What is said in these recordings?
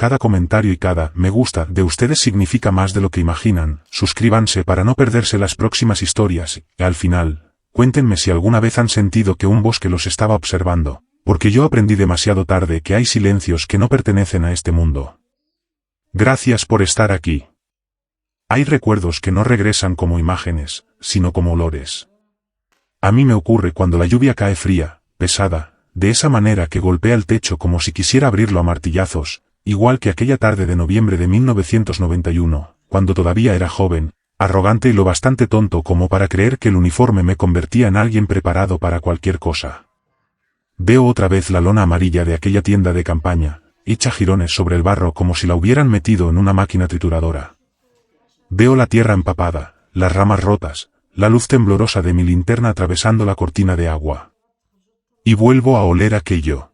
cada comentario y cada me gusta de ustedes significa más de lo que imaginan. Suscríbanse para no perderse las próximas historias y, al final, cuéntenme si alguna vez han sentido que un bosque los estaba observando, porque yo aprendí demasiado tarde que hay silencios que no pertenecen a este mundo. Gracias por estar aquí. Hay recuerdos que no regresan como imágenes, sino como olores. A mí me ocurre cuando la lluvia cae fría, pesada, de esa manera que golpea el techo como si quisiera abrirlo a martillazos, igual que aquella tarde de noviembre de 1991, cuando todavía era joven, arrogante y lo bastante tonto como para creer que el uniforme me convertía en alguien preparado para cualquier cosa. Veo otra vez la lona amarilla de aquella tienda de campaña, hecha jirones sobre el barro como si la hubieran metido en una máquina trituradora. Veo la tierra empapada, las ramas rotas, la luz temblorosa de mi linterna atravesando la cortina de agua. Y vuelvo a oler aquello.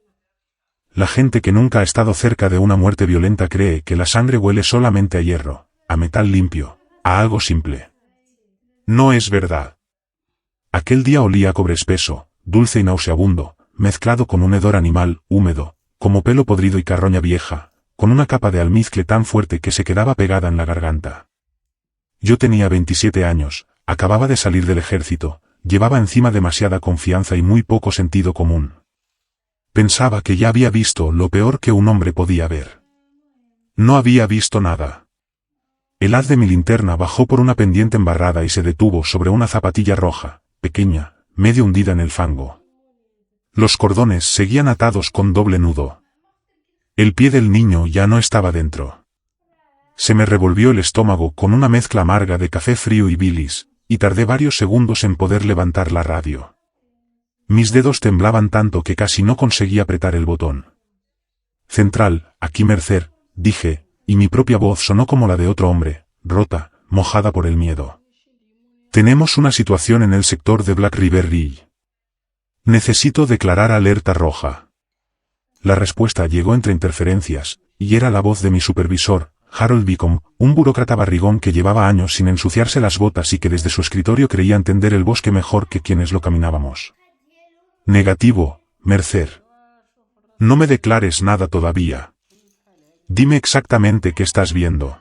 La gente que nunca ha estado cerca de una muerte violenta cree que la sangre huele solamente a hierro, a metal limpio, a algo simple. No es verdad. Aquel día olía a cobre espeso, dulce y nauseabundo, mezclado con un hedor animal, húmedo, como pelo podrido y carroña vieja, con una capa de almizcle tan fuerte que se quedaba pegada en la garganta. Yo tenía 27 años, acababa de salir del ejército, llevaba encima demasiada confianza y muy poco sentido común. Pensaba que ya había visto lo peor que un hombre podía ver. No había visto nada. El haz de mi linterna bajó por una pendiente embarrada y se detuvo sobre una zapatilla roja, pequeña, medio hundida en el fango. Los cordones seguían atados con doble nudo. El pie del niño ya no estaba dentro. Se me revolvió el estómago con una mezcla amarga de café frío y bilis, y tardé varios segundos en poder levantar la radio. Mis dedos temblaban tanto que casi no conseguía apretar el botón. Central, aquí Mercer, dije, y mi propia voz sonó como la de otro hombre, rota, mojada por el miedo. Tenemos una situación en el sector de Black River Ridge. Necesito declarar alerta roja. La respuesta llegó entre interferencias, y era la voz de mi supervisor, Harold Beacom, un burócrata barrigón que llevaba años sin ensuciarse las botas y que desde su escritorio creía entender el bosque mejor que quienes lo caminábamos. Negativo, Mercer. No me declares nada todavía. Dime exactamente qué estás viendo.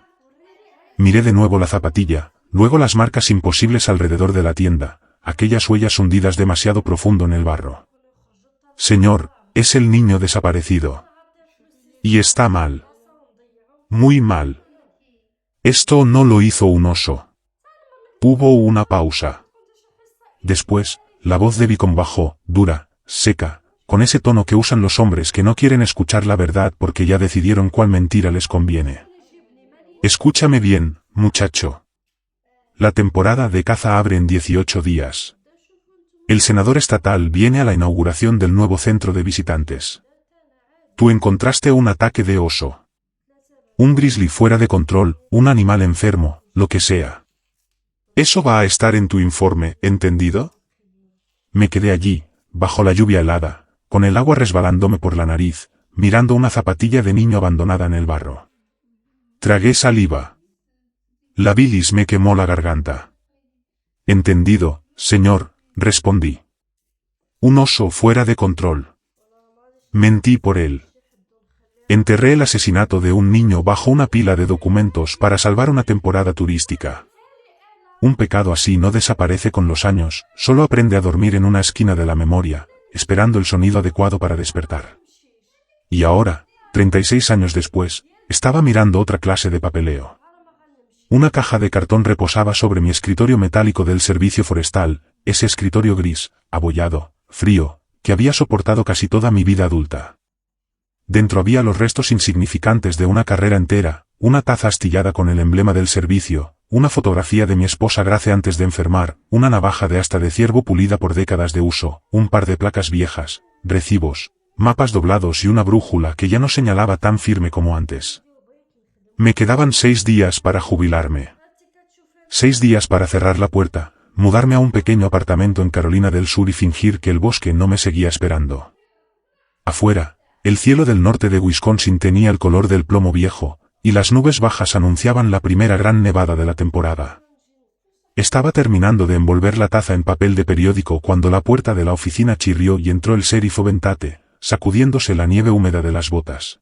Miré de nuevo la zapatilla, luego las marcas imposibles alrededor de la tienda, aquellas huellas hundidas demasiado profundo en el barro. Señor, es el niño desaparecido. Y está mal. Muy mal. Esto no lo hizo un oso. Hubo una pausa. Después, la voz de Beacom bajó, dura, seca, con ese tono que usan los hombres que no quieren escuchar la verdad porque ya decidieron cuál mentira les conviene. Escúchame bien, muchacho. La temporada de caza abre en 18 días. El senador estatal viene a la inauguración del nuevo centro de visitantes. Tú encontraste un ataque de oso. Un grizzly fuera de control, un animal enfermo, lo que sea. Eso va a estar en tu informe, ¿entendido? Me quedé allí, bajo la lluvia helada, con el agua resbalándome por la nariz, mirando una zapatilla de niño abandonada en el barro. Tragué saliva. La bilis me quemó la garganta. Entendido, señor, respondí. Un oso fuera de control. Mentí por él. Enterré el asesinato de un niño bajo una pila de documentos para salvar una temporada turística. Un pecado así no desaparece con los años, solo aprende a dormir en una esquina de la memoria, esperando el sonido adecuado para despertar. Y ahora, 36 años después, estaba mirando otra clase de papeleo. Una caja de cartón reposaba sobre mi escritorio metálico del servicio forestal, ese escritorio gris, abollado, frío, que había soportado casi toda mi vida adulta. Dentro había los restos insignificantes de una carrera entera, una taza astillada con el emblema del servicio, una fotografía de mi esposa Grace antes de enfermar, una navaja de asta de ciervo pulida por décadas de uso, un par de placas viejas, recibos, mapas doblados y una brújula que ya no señalaba tan firme como antes. Me quedaban 6 días para jubilarme. 6 días para cerrar la puerta, mudarme a un pequeño apartamento en Carolina del Sur y fingir que el bosque no me seguía esperando. Afuera, el cielo del norte de Wisconsin tenía el color del plomo viejo, y las nubes bajas anunciaban la primera gran nevada de la temporada. Estaba terminando de envolver la taza en papel de periódico cuando la puerta de la oficina chirrió y entró el sheriff Bentate, sacudiéndose la nieve húmeda de las botas.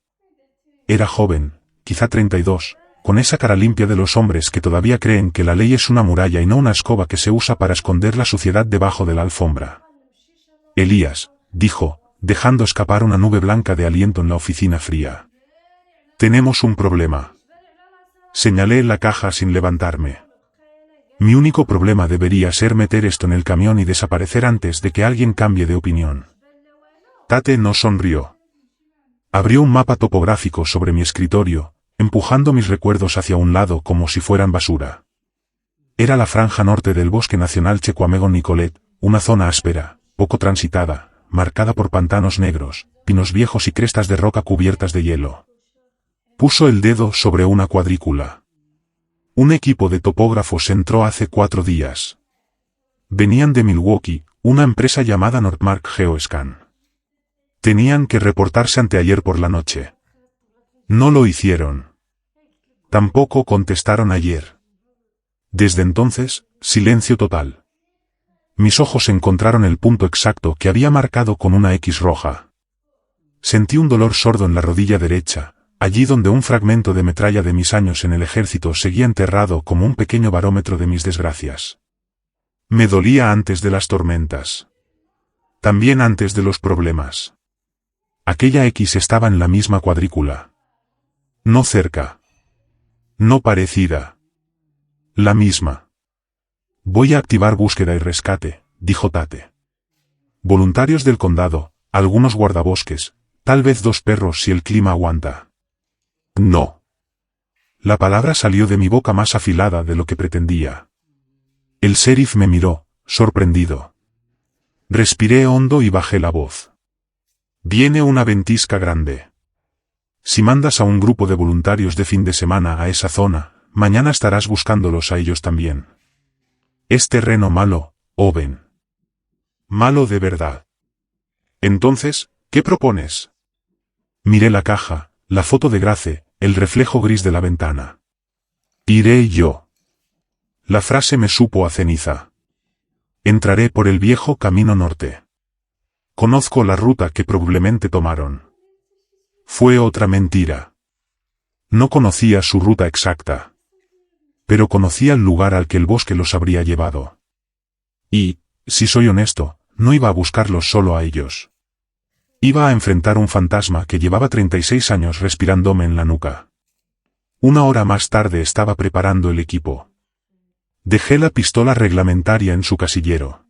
Era joven, quizá 32, con esa cara limpia de los hombres que todavía creen que la ley es una muralla y no una escoba que se usa para esconder la suciedad debajo de la alfombra. Elías, dijo, dejando escapar una nube blanca de aliento en la oficina fría. Tenemos un problema. Señalé la caja sin levantarme. Mi único problema debería ser meter esto en el camión y desaparecer antes de que alguien cambie de opinión. Tate no sonrió. Abrió un mapa topográfico sobre mi escritorio, empujando mis recuerdos hacia un lado como si fueran basura. Era la franja norte del Bosque Nacional Chequamegon-Nicolet, una zona áspera, poco transitada, marcada por pantanos negros, pinos viejos y crestas de roca cubiertas de hielo. Puso el dedo sobre una cuadrícula. Un equipo de topógrafos entró hace 4 días. Venían de Milwaukee, una empresa llamada Northmark Geoscan. Tenían que reportarse anteayer por la noche. No lo hicieron. Tampoco contestaron ayer. Desde entonces, silencio total. Mis ojos encontraron el punto exacto que había marcado con una X roja. Sentí un dolor sordo en la rodilla derecha, allí donde un fragmento de metralla de mis años en el ejército seguía enterrado como un pequeño barómetro de mis desgracias. Me dolía antes de las tormentas. También antes de los problemas. Aquella X estaba en la misma cuadrícula. No cerca. No parecida. La misma. Voy a activar búsqueda y rescate, dijo Tate. Voluntarios del condado, algunos guardabosques, tal vez 2 perros si el clima aguanta. No. La palabra salió de mi boca más afilada de lo que pretendía. El sheriff me miró, sorprendido. Respiré hondo y bajé la voz. Viene una ventisca grande. Si mandas a un grupo de voluntarios de fin de semana a esa zona, mañana estarás buscándolos a ellos también. Es terreno malo, Owen. Malo de verdad. Entonces, ¿qué propones? Miré la caja, la foto de Grace, el reflejo gris de la ventana. Iré yo. La frase me supo a ceniza. Entraré por el viejo camino norte. Conozco la ruta que probablemente tomaron. Fue otra mentira. No conocía su ruta exacta. Pero conocía el lugar al que el bosque los habría llevado. Y, si soy honesto, no iba a buscarlos solo a ellos. Iba a enfrentar un fantasma que llevaba 36 años respirándome en la nuca. 1 hora más tarde estaba preparando el equipo. Dejé la pistola reglamentaria en su casillero.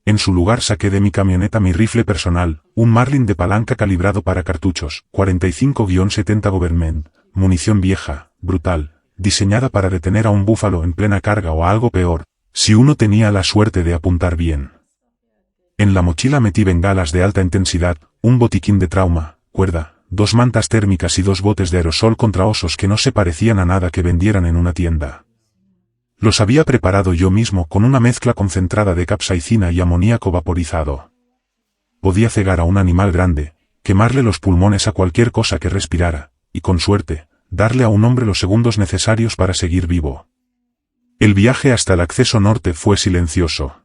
En su lugar saqué de mi camioneta mi rifle personal, un Marlin de palanca calibrado para cartuchos, 45-70 Government, munición vieja, brutal, diseñada para detener a un búfalo en plena carga o algo peor, si uno tenía la suerte de apuntar bien. En la mochila metí bengalas de alta intensidad, un botiquín de trauma, cuerda, 2 mantas térmicas y 2 botes de aerosol contra osos que no se parecían a nada que vendieran en una tienda. Los había preparado yo mismo con una mezcla concentrada de capsaicina y amoníaco vaporizado. Podía cegar a un animal grande, quemarle los pulmones a cualquier cosa que respirara, y con suerte, darle a un hombre los segundos necesarios para seguir vivo. El viaje hasta el acceso norte fue silencioso.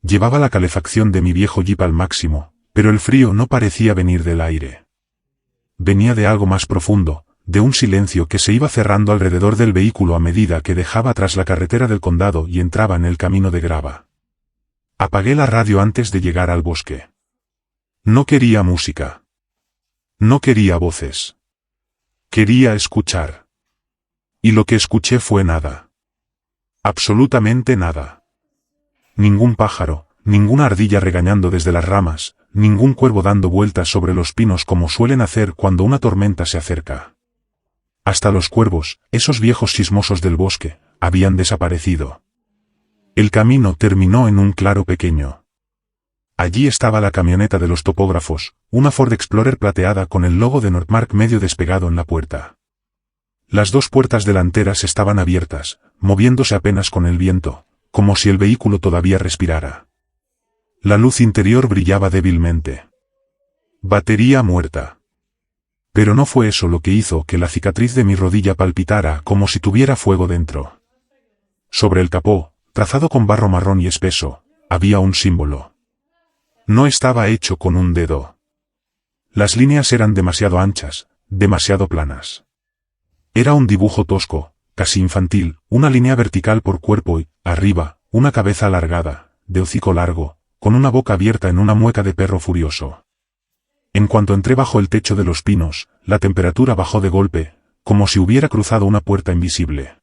Llevaba la calefacción de mi viejo Jeep al máximo, pero el frío no parecía venir del aire. Venía de algo más profundo, de un silencio que se iba cerrando alrededor del vehículo a medida que dejaba atrás la carretera del condado y entraba en el camino de grava. Apagué la radio antes de llegar al bosque. No quería música. No quería voces. Quería escuchar. Y lo que escuché fue nada. Absolutamente nada. Ningún pájaro, ninguna ardilla regañando desde las ramas, ningún cuervo dando vueltas sobre los pinos como suelen hacer cuando una tormenta se acerca. Hasta los cuervos, esos viejos chismosos del bosque, habían desaparecido. El camino terminó en un claro pequeño. Allí estaba la camioneta de los topógrafos, una Ford Explorer plateada con el logo de Northmark medio despegado en la puerta. Las 2 puertas delanteras estaban abiertas, moviéndose apenas con el viento, como si el vehículo todavía respirara. La luz interior brillaba débilmente. Batería muerta. Pero no fue eso lo que hizo que la cicatriz de mi rodilla palpitara como si tuviera fuego dentro. Sobre el capó, trazado con barro marrón y espeso, había un símbolo. No estaba hecho con un dedo. Las líneas eran demasiado anchas, demasiado planas. Era un dibujo tosco, casi infantil, una línea vertical por cuerpo y, arriba, una cabeza alargada, de hocico largo, con una boca abierta en una mueca de perro furioso. En cuanto entré bajo el techo de los pinos, la temperatura bajó de golpe, como si hubiera cruzado una puerta invisible.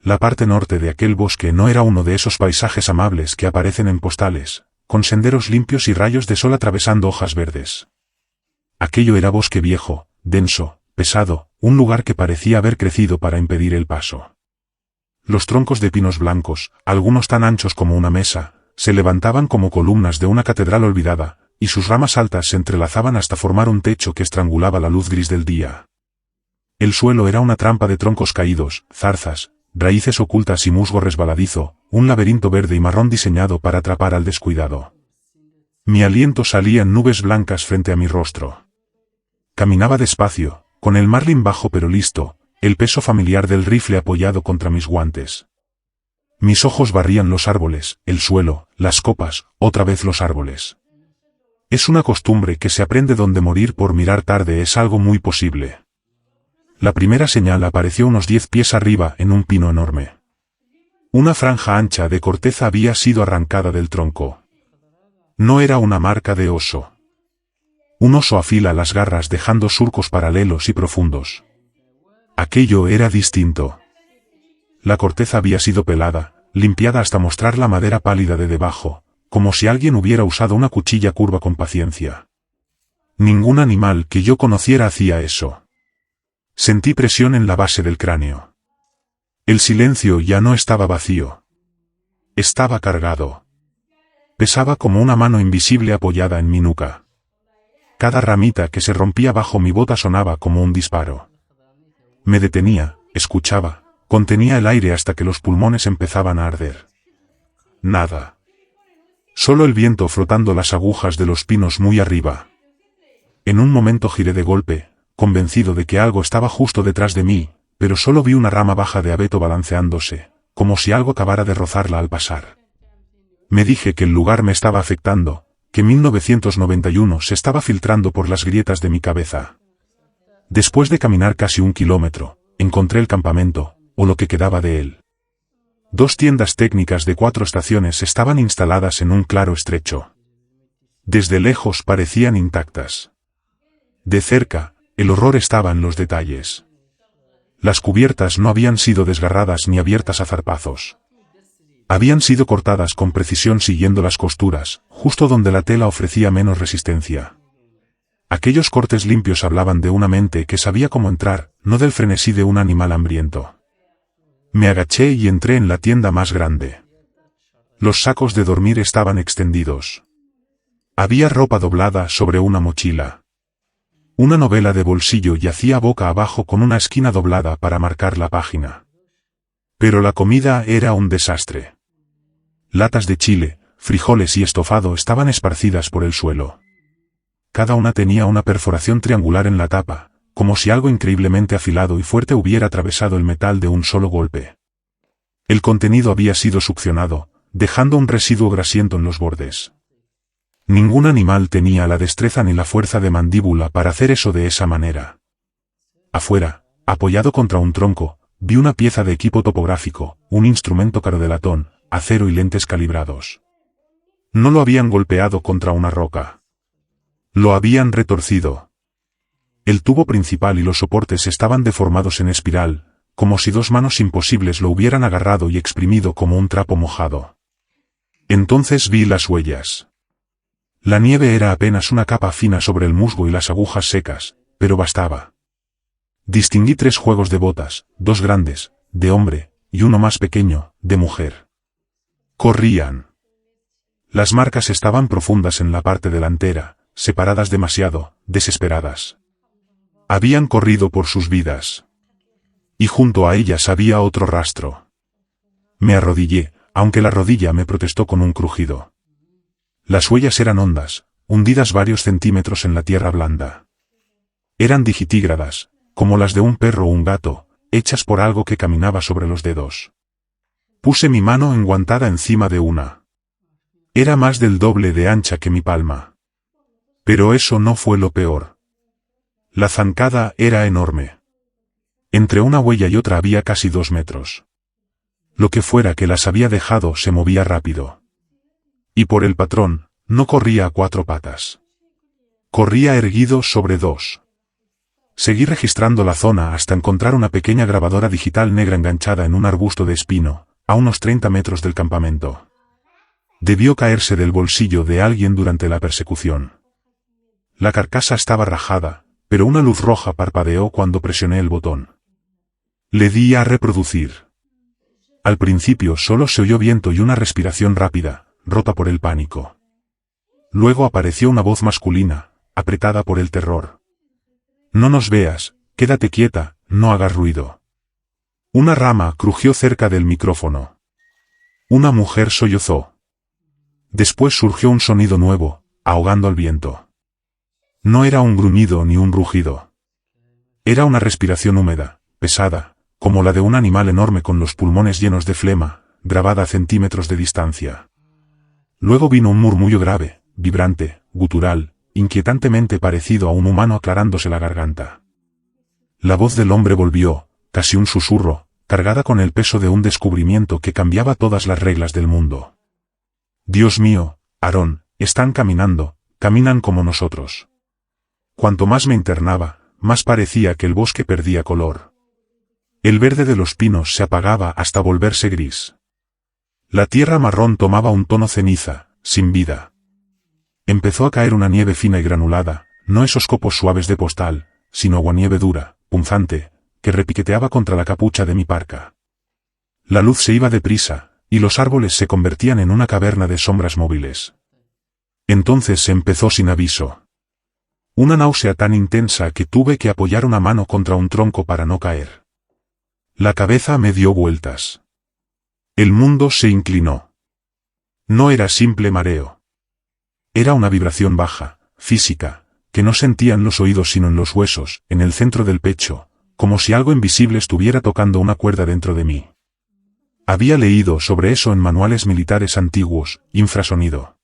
La parte norte de aquel bosque no era uno de esos paisajes amables que aparecen en postales, con senderos limpios y rayos de sol atravesando hojas verdes. Aquello era bosque viejo, denso, pesado, un lugar que parecía haber crecido para impedir el paso. Los troncos de pinos blancos, algunos tan anchos como una mesa, se levantaban como columnas de una catedral olvidada, y sus ramas altas se entrelazaban hasta formar un techo que estrangulaba la luz gris del día. El suelo era una trampa de troncos caídos, zarzas, raíces ocultas y musgo resbaladizo, un laberinto verde y marrón diseñado para atrapar al descuidado. Mi aliento salía en nubes blancas frente a mi rostro. Caminaba despacio, con el marlin bajo pero listo, el peso familiar del rifle apoyado contra mis guantes. Mis ojos barrían los árboles, el suelo, las copas, otra vez los árboles. Es una costumbre que se aprende donde morir por mirar tarde es algo muy posible. La primera señal apareció unos 10 pies arriba en un pino enorme. Una franja ancha de corteza había sido arrancada del tronco. No era una marca de oso. Un oso afila las garras dejando surcos paralelos y profundos. Aquello era distinto. La corteza había sido pelada, limpiada hasta mostrar la madera pálida de debajo, como si alguien hubiera usado una cuchilla curva con paciencia. Ningún animal que yo conociera hacía eso. Sentí presión en la base del cráneo. El silencio ya no estaba vacío. Estaba cargado. Pesaba como una mano invisible apoyada en mi nuca. Cada ramita que se rompía bajo mi bota sonaba como un disparo. Me detenía, escuchaba, contenía el aire hasta que los pulmones empezaban a arder. Nada. Solo el viento frotando las agujas de los pinos muy arriba. En un momento giré de golpe, convencido de que algo estaba justo detrás de mí, pero solo vi una rama baja de abeto balanceándose, como si algo acabara de rozarla al pasar. Me dije que el lugar me estaba afectando, que 1991 se estaba filtrando por las grietas de mi cabeza. Después de caminar casi 1 kilómetro, encontré el campamento, o lo que quedaba de él. 2 tiendas técnicas de 4 estaciones estaban instaladas en un claro estrecho. Desde lejos parecían intactas. De cerca, el horror estaba en los detalles. Las cubiertas no habían sido desgarradas ni abiertas a zarpazos. Habían sido cortadas con precisión siguiendo las costuras, justo donde la tela ofrecía menos resistencia. Aquellos cortes limpios hablaban de una mente que sabía cómo entrar, no del frenesí de un animal hambriento. Me agaché y entré en la tienda más grande. Los sacos de dormir estaban extendidos. Había ropa doblada sobre una mochila. Una novela de bolsillo yacía boca abajo con una esquina doblada para marcar la página. Pero la comida era un desastre. Latas de chile, frijoles y estofado estaban esparcidas por el suelo. Cada una tenía una perforación triangular en la tapa, como si algo increíblemente afilado y fuerte hubiera atravesado el metal de un solo golpe. El contenido había sido succionado, dejando un residuo grasiento en los bordes. Ningún animal tenía la destreza ni la fuerza de mandíbula para hacer eso de esa manera. Afuera, apoyado contra un tronco, vi una pieza de equipo topográfico, un instrumento caro de latón, acero y lentes calibrados. No lo habían golpeado contra una roca. Lo habían retorcido. El tubo principal y los soportes estaban deformados en espiral, como si 2 manos imposibles lo hubieran agarrado y exprimido como un trapo mojado. Entonces vi las huellas. La nieve era apenas una capa fina sobre el musgo y las agujas secas, pero bastaba. Distinguí 3 juegos de botas, 2 grandes, de hombre, y uno más pequeño, de mujer. Corrían. Las marcas estaban profundas en la parte delantera, separadas demasiado, desesperadas. Habían corrido por sus vidas. Y junto a ellas había otro rastro. Me arrodillé, aunque la rodilla me protestó con un crujido. Las huellas eran hondas, hundidas varios centímetros en la tierra blanda. Eran digitígradas, como las de un perro o un gato, hechas por algo que caminaba sobre los dedos. Puse mi mano enguantada encima de una. Era más del doble de ancha que mi palma. Pero eso no fue lo peor. La zancada era enorme. Entre una huella y otra había casi 2 metros. Lo que fuera que las había dejado se movía rápido. Y por el patrón, no corría a 4 patas. Corría erguido sobre 2. Seguí registrando la zona hasta encontrar una pequeña grabadora digital negra enganchada en un arbusto de espino, a unos 30 metros del campamento. Debió caerse del bolsillo de alguien durante la persecución. La carcasa estaba rajada, pero una luz roja parpadeó cuando presioné el botón. Le di a reproducir. Al principio solo se oyó viento y una respiración rápida, rota por el pánico. Luego apareció una voz masculina, apretada por el terror. No nos veas, quédate quieta, no hagas ruido. Una rama crujió cerca del micrófono. Una mujer sollozó. Después surgió un sonido nuevo, ahogando al viento. No era un gruñido ni un rugido. Era una respiración húmeda, pesada, como la de un animal enorme con los pulmones llenos de flema, grabada a centímetros de distancia. Luego vino un murmullo grave, vibrante, gutural, inquietantemente parecido a un humano aclarándose la garganta. La voz del hombre volvió, casi un susurro, cargada con el peso de un descubrimiento que cambiaba todas las reglas del mundo. Dios mío, Aarón, están caminando, caminan como nosotros. Cuanto más me internaba, más parecía que el bosque perdía color. El verde de los pinos se apagaba hasta volverse gris. La tierra marrón tomaba un tono ceniza, sin vida. Empezó a caer una nieve fina y granulada, no esos copos suaves de postal, sino aguanieve dura, punzante, que repiqueteaba contra la capucha de mi parka. La luz se iba deprisa, y los árboles se convertían en una caverna de sombras móviles. Entonces se empezó sin aviso. Una náusea tan intensa que tuve que apoyar una mano contra un tronco para no caer. La cabeza me dio vueltas. El mundo se inclinó. No era simple mareo. Era una vibración baja, física, que no sentía en los oídos sino en los huesos, en el centro del pecho, como si algo invisible estuviera tocando una cuerda dentro de mí. Había leído sobre eso en manuales militares antiguos, infrasonido.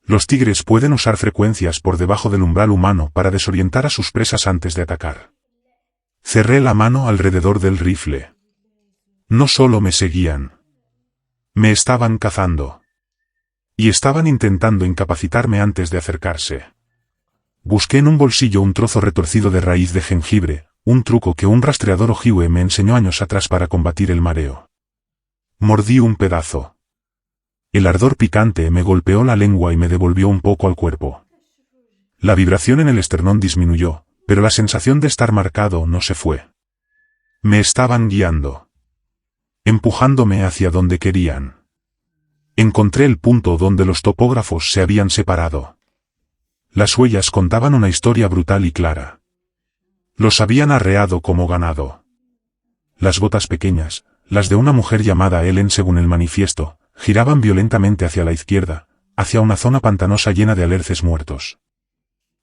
Los tigres pueden usar frecuencias por debajo del umbral humano para desorientar a sus presas antes de atacar. Cerré la mano alrededor del rifle. No solo me seguían. Me estaban cazando. Y estaban intentando incapacitarme antes de acercarse. Busqué en un bolsillo un trozo retorcido de raíz de jengibre, un truco que un rastreador ojihue me enseñó años atrás para combatir el mareo. Mordí un pedazo. El ardor picante me golpeó la lengua y me devolvió un poco al cuerpo. La vibración en el esternón disminuyó, pero la sensación de estar marcado no se fue. Me estaban guiando. Empujándome hacia donde querían. Encontré el punto donde los topógrafos se habían separado. Las huellas contaban una historia brutal y clara. Los habían arreado como ganado. Las botas pequeñas, las de una mujer llamada Ellen según el manifiesto, giraban violentamente hacia la izquierda, hacia una zona pantanosa llena de alerces muertos.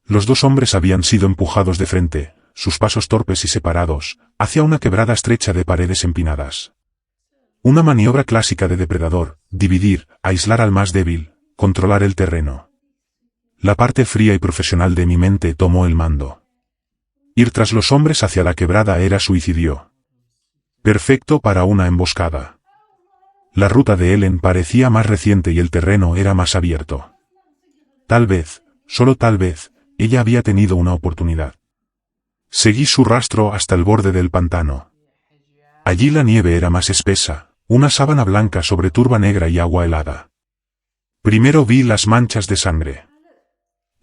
Los 2 hombres habían sido empujados de frente, sus pasos torpes y separados, hacia una quebrada estrecha de paredes empinadas. Una maniobra clásica de depredador, dividir, aislar al más débil, controlar el terreno. La parte fría y profesional de mi mente tomó el mando. Ir tras los hombres hacia la quebrada era suicidio. Perfecto para una emboscada. La ruta de Ellen parecía más reciente y el terreno era más abierto. Tal vez, solo tal vez, ella había tenido una oportunidad. Seguí su rastro hasta el borde del pantano. Allí la nieve era más espesa, una sábana blanca sobre turba negra y agua helada. Primero vi las manchas de sangre.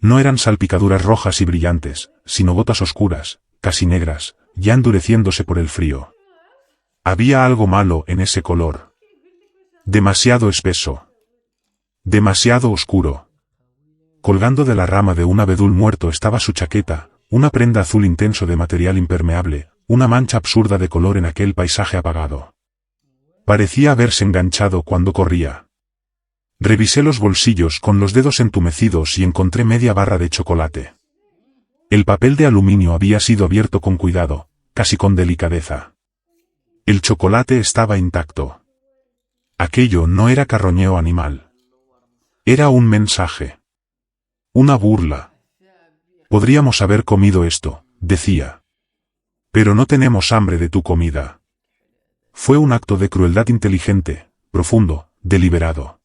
No eran salpicaduras rojas y brillantes, sino gotas oscuras, casi negras, ya endureciéndose por el frío. Había algo malo en ese color. Demasiado espeso. Demasiado oscuro. Colgando de la rama de un abedul muerto estaba su chaqueta, una prenda azul intenso de material impermeable, una mancha absurda de color en aquel paisaje apagado. Parecía haberse enganchado cuando corría. Revisé los bolsillos con los dedos entumecidos y encontré media barra de chocolate. El papel de aluminio había sido abierto con cuidado, casi con delicadeza. El chocolate estaba intacto. Aquello no era carroñeo animal. Era un mensaje. Una burla. Podríamos haber comido esto, decía. Pero no tenemos hambre de tu comida. Fue un acto de crueldad inteligente, profundo, deliberado.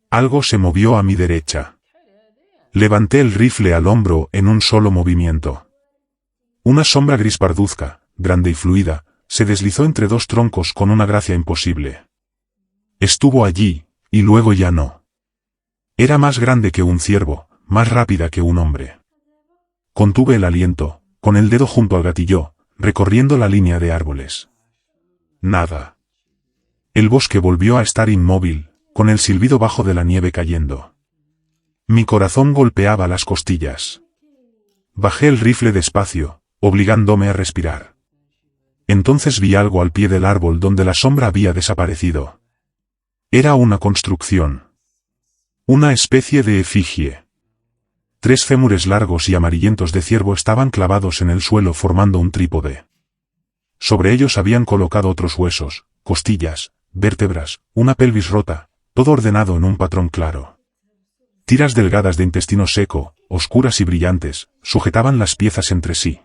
Algo se movió a mi derecha. Levanté el rifle al hombro en un solo movimiento. Una sombra gris parduzca, grande y fluida, se deslizó entre dos troncos con una gracia imposible. Estuvo allí, y luego ya no. Era más grande que un ciervo, más rápida que un hombre. Contuve el aliento, con el dedo junto al gatillo, recorriendo la línea de árboles. Nada. El bosque volvió a estar inmóvil, con el silbido bajo de la nieve cayendo. Mi corazón golpeaba las costillas. Bajé el rifle despacio, obligándome a respirar. Entonces vi algo al pie del árbol donde la sombra había desaparecido. Era una construcción. Una especie de efigie. 3 fémures largos y amarillentos de ciervo estaban clavados en el suelo formando un trípode. Sobre ellos habían colocado otros huesos, costillas, vértebras, una pelvis rota, todo ordenado en un patrón claro. Tiras delgadas de intestino seco, oscuras y brillantes, sujetaban las piezas entre sí.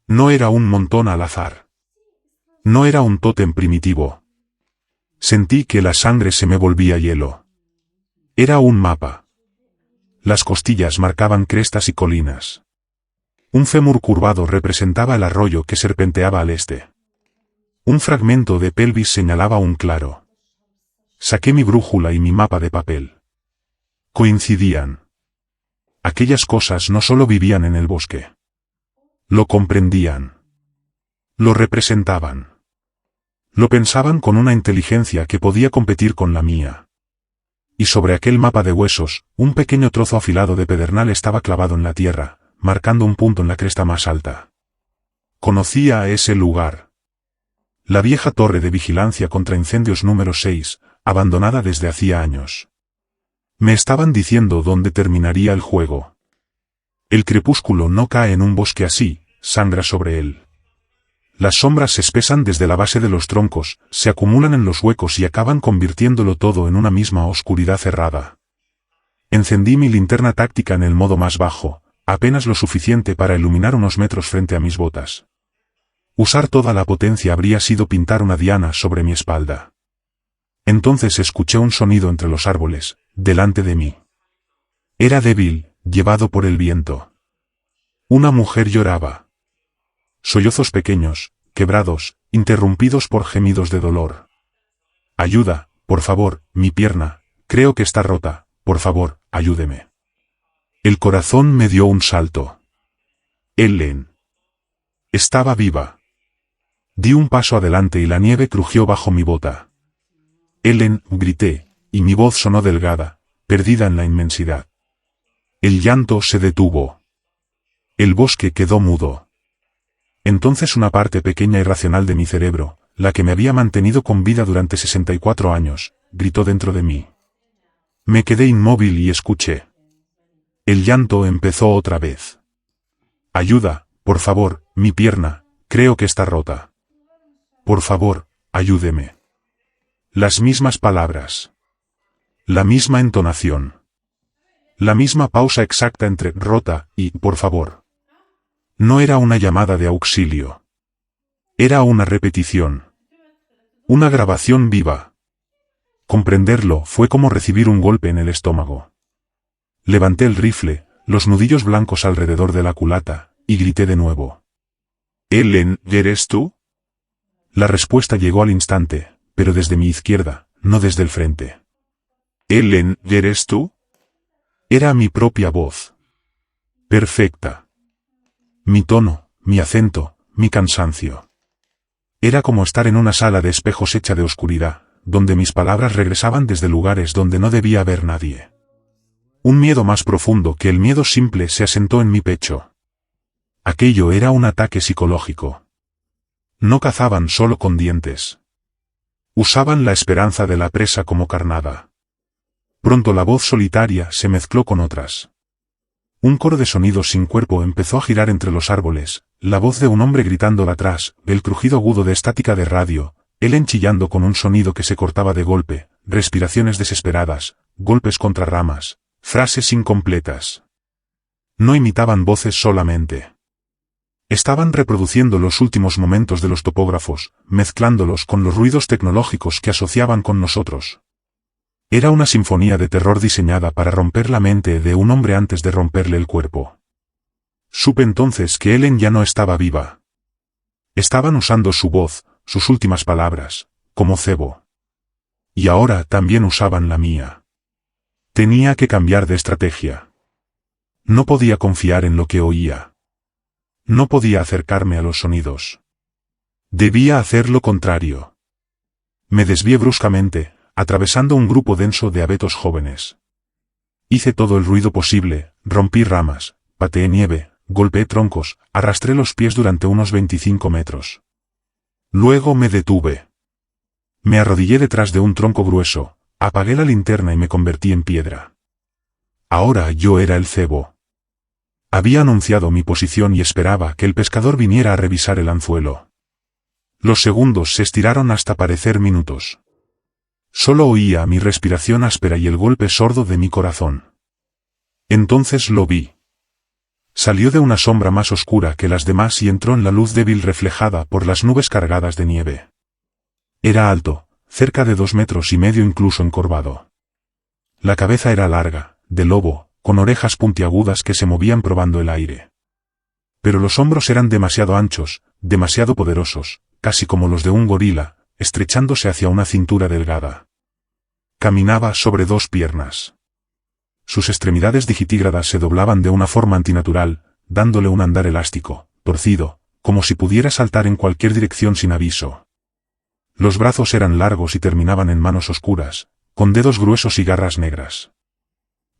No era un montón al azar. No era un tótem primitivo. Sentí que la sangre se me volvía hielo. Era un mapa. Las costillas marcaban crestas y colinas. Un fémur curvado representaba el arroyo que serpenteaba al este. Un fragmento de pelvis señalaba un claro. Saqué mi brújula y mi mapa de papel. Coincidían. Aquellas cosas no solo vivían en el bosque. Lo comprendían. Lo representaban. Lo pensaban con una inteligencia que podía competir con la mía. Y sobre aquel mapa de huesos, un pequeño trozo afilado de pedernal estaba clavado en la tierra, marcando un punto en la cresta más alta. Conocía a ese lugar. La vieja torre de vigilancia contra incendios número 6, abandonada desde hacía años. Me estaban diciendo dónde terminaría el juego. El crepúsculo no cae en un bosque así, sangra sobre él. Las sombras se espesan desde la base de los troncos, se acumulan en los huecos y acaban convirtiéndolo todo en una misma oscuridad cerrada. Encendí mi linterna táctica en el modo más bajo, apenas lo suficiente para iluminar unos metros frente a mis botas. Usar toda la potencia habría sido pintar una diana sobre mi espalda. Entonces escuché un sonido entre los árboles, delante de mí. Era débil, llevado por el viento. Una mujer lloraba. Sollozos pequeños, quebrados, interrumpidos por gemidos de dolor. Ayuda, por favor, mi pierna, creo que está rota, por favor, ayúdeme. El corazón me dio un salto. Ellen. Estaba viva. Di un paso adelante y la nieve crujió bajo mi bota. Ellen, grité, y mi voz sonó delgada, perdida en la inmensidad. El llanto se detuvo. El bosque quedó mudo. Entonces una parte pequeña y racional de mi cerebro, la que me había mantenido con vida durante 64 años, gritó dentro de mí. Me quedé inmóvil y escuché. El llanto empezó otra vez. Ayuda, por favor, mi pierna, creo que está rota. Por favor, ayúdeme. Las mismas palabras. La misma entonación. La misma pausa exacta entre rota y por favor. No era una llamada de auxilio. Era una repetición. Una grabación viva. Comprenderlo fue como recibir un golpe en el estómago. Levanté el rifle, los nudillos blancos alrededor de la culata, y grité de nuevo. «Ellen, ¿eres tú?» La respuesta llegó al instante, pero desde mi izquierda, no desde el frente. «Ellen, ¿eres tú?» Era mi propia voz. Perfecta. Mi tono, mi acento, mi cansancio. Era como estar en una sala de espejos hecha de oscuridad, donde mis palabras regresaban desde lugares donde no debía haber nadie. Un miedo más profundo que el miedo simple se asentó en mi pecho. Aquello era un ataque psicológico. No cazaban solo con dientes. Usaban la esperanza de la presa como carnada. Pronto la voz solitaria se mezcló con otras. Un coro de sonidos sin cuerpo empezó a girar entre los árboles, la voz de un hombre gritando atrás, el crujido agudo de estática de radio, Ellen chillando con un sonido que se cortaba de golpe, respiraciones desesperadas, golpes contra ramas, frases incompletas. No imitaban voces solamente. Estaban reproduciendo los últimos momentos de los topógrafos, mezclándolos con los ruidos tecnológicos que asociaban con nosotros. Era una sinfonía de terror diseñada para romper la mente de un hombre antes de romperle el cuerpo. Supe entonces que Ellen ya no estaba viva. Estaban usando su voz, sus últimas palabras, como cebo. Y ahora también usaban la mía. Tenía que cambiar de estrategia. No podía confiar en lo que oía. No podía acercarme a los sonidos. Debía hacer lo contrario. Me desvié bruscamente, atravesando un grupo denso de abetos jóvenes. Hice todo el ruido posible, rompí ramas, pateé nieve, golpeé troncos, arrastré los pies durante unos 25 metros. Luego me detuve. Me arrodillé detrás de un tronco grueso, apagué la linterna y me convertí en piedra. Ahora yo era el cebo. Había anunciado mi posición y esperaba que el pescador viniera a revisar el anzuelo. Los segundos se estiraron hasta parecer minutos. Solo oía mi respiración áspera y el golpe sordo de mi corazón. Entonces lo vi. Salió de una sombra más oscura que las demás y entró en la luz débil reflejada por las nubes cargadas de nieve. Era alto, cerca de 2,5 metros incluso encorvado. La cabeza era larga, de lobo, con orejas puntiagudas que se movían probando el aire. Pero los hombros eran demasiado anchos, demasiado poderosos, casi como los de un gorila, estrechándose hacia una cintura delgada. Caminaba sobre 2 piernas. Sus extremidades digitígradas se doblaban de una forma antinatural, dándole un andar elástico, torcido, como si pudiera saltar en cualquier dirección sin aviso. Los brazos eran largos y terminaban en manos oscuras, con dedos gruesos y garras negras.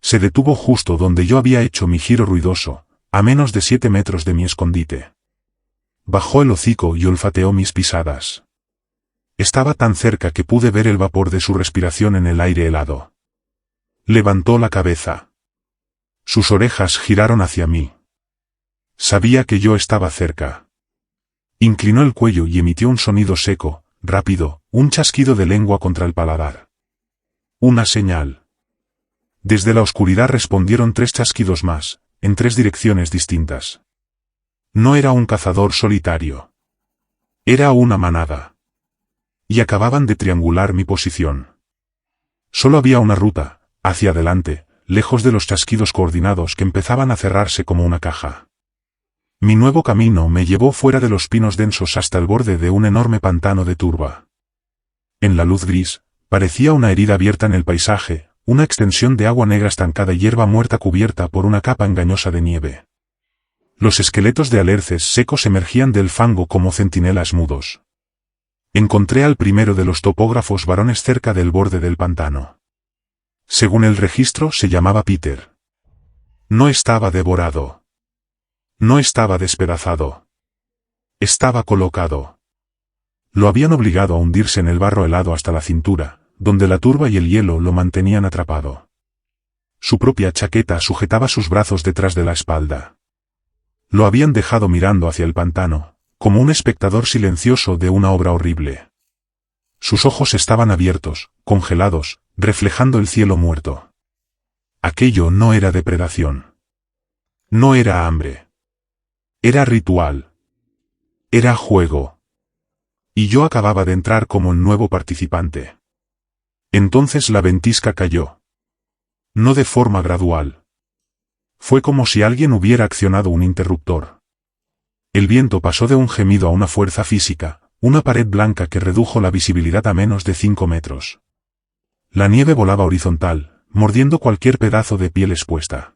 Se detuvo justo donde yo había hecho mi giro ruidoso, a menos de 7 metros de mi escondite. Bajó el hocico y olfateó mis pisadas. Estaba tan cerca que pude ver el vapor de su respiración en el aire helado. Levantó la cabeza. Sus orejas giraron hacia mí. Sabía que yo estaba cerca. Inclinó el cuello y emitió un sonido seco, rápido, un chasquido de lengua contra el paladar. Una señal. Desde la oscuridad respondieron 3 chasquidos más, en 3 direcciones distintas. No era un cazador solitario. Era una manada. Y acababan de triangular mi posición. Solo había una ruta, hacia adelante, lejos de los chasquidos coordinados que empezaban a cerrarse como una caja. Mi nuevo camino me llevó fuera de los pinos densos hasta el borde de un enorme pantano de turba. En la luz gris, parecía una herida abierta en el paisaje, una extensión de agua negra estancada y hierba muerta cubierta por una capa engañosa de nieve. Los esqueletos de alerces secos emergían del fango como centinelas mudos. Encontré al primero de los topógrafos varones cerca del borde del pantano. Según el registro se llamaba Peter. No estaba devorado. No estaba despedazado. Estaba colocado. Lo habían obligado a hundirse en el barro helado hasta la cintura, donde la turba y el hielo lo mantenían atrapado. Su propia chaqueta sujetaba sus brazos detrás de la espalda. Lo habían dejado mirando hacia el pantano, como un espectador silencioso de una obra horrible. Sus ojos estaban abiertos, congelados, reflejando el cielo muerto. Aquello no era depredación. No era hambre. Era ritual. Era juego. Y yo acababa de entrar como el nuevo participante. Entonces la ventisca cayó. No de forma gradual. Fue como si alguien hubiera accionado un interruptor. El viento pasó de un gemido a una fuerza física, una pared blanca que redujo la visibilidad a menos de 5 metros. La nieve volaba horizontal, mordiendo cualquier pedazo de piel expuesta.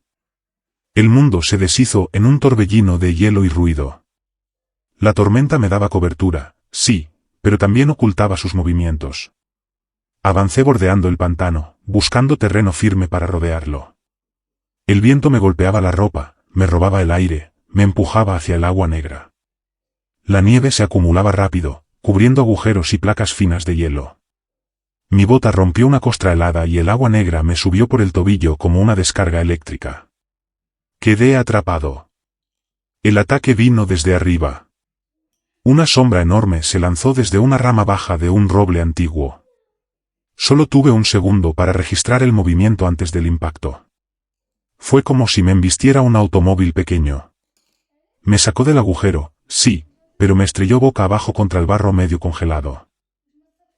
El mundo se deshizo en un torbellino de hielo y ruido. La tormenta me daba cobertura, sí, pero también ocultaba sus movimientos. Avancé bordeando el pantano, buscando terreno firme para rodearlo. El viento me golpeaba la ropa, me robaba el aire, me empujaba hacia el agua negra. La nieve se acumulaba rápido, cubriendo agujeros y placas finas de hielo. Mi bota rompió una costra helada y el agua negra me subió por el tobillo como una descarga eléctrica. Quedé atrapado. El ataque vino desde arriba. Una sombra enorme se lanzó desde una rama baja de un roble antiguo. Solo tuve un segundo para registrar el movimiento antes del impacto. Fue como si me embistiera un automóvil pequeño. Me sacó del agujero, sí, pero me estrelló boca abajo contra el barro medio congelado.